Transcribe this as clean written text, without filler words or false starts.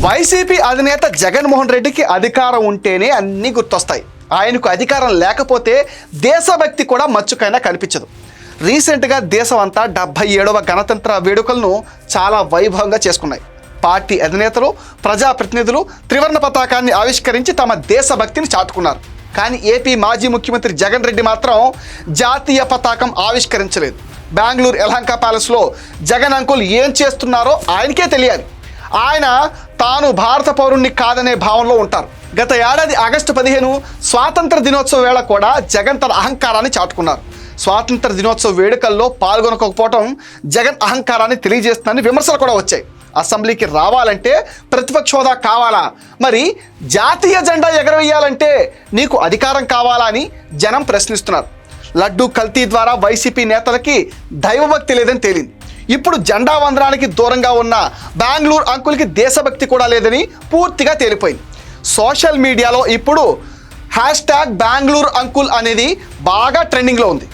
YCP అధినేత జగన్మోహన్ రెడ్డికి అధికారం ఉంటేనే అన్నీ గుర్తొస్తాయి. ఆయనకు అధికారం లేకపోతే దేశభక్తి కూడా మచ్చుకైనా కనిపించదు. రీసెంట్గా దేశం అంతా 77వ గణతంత్ర వేడుకలను చాలా వైభవంగా చేసుకున్నాయి. పార్టీ అధినేతలు, ప్రజాప్రతినిధులు త్రివర్ణ పతాకాన్ని ఆవిష్కరించి తమ దేశభక్తిని చాటుకున్నారు. కానీ ఏపీ మాజీ ముఖ్యమంత్రి జగన్ రెడ్డి మాత్రం జాతీయ పతాకం ఆవిష్కరించలేదు. బెంగళూరు యలహంక ప్యాలెస్లో జగన్ అంకుల్ ఏం చేస్తున్నారో ఆయనకే తెలియాలి. ఆయన తాను భారత పౌరుణ్ణి కాదనే భావంలో ఉంటారు. గత ఏడాది ఆగస్టు 15 స్వాతంత్ర దినోత్సవ వేళ కూడా జగన్ తన అహంకారాన్ని చాటుకున్నారు. స్వాతంత్ర దినోత్సవ వేడుకల్లో పాల్గొనకపోవడం జగన్ అహంకారాన్ని తెలియజేస్తుందని విమర్శలు కూడా వచ్చాయి. అసెంబ్లీకి రావాలంటే ప్రతిపక్ష హోదా కావాలా, మరి జాతీయ జెండా ఎగరవేయాలంటే నీకు అధికారం కావాలా అని జనం ప్రశ్నిస్తున్నారు. లడ్డూ కల్తీ ద్వారా వైసీపీ నేతలకి దైవభక్తి లేదని తేలింది. ఇప్పుడు జెండా వందనానికి దూరంగా ఉన్న బెంగళూరు అంకుల్కి దేశభక్తి కూడా లేదని పూర్తిగా తేలిపోయింది. సోషల్ మీడియాలో ఇప్పుడు #బెంగళూరు అంకుల్ అనేది బాగా ట్రెండింగ్లో ఉంది.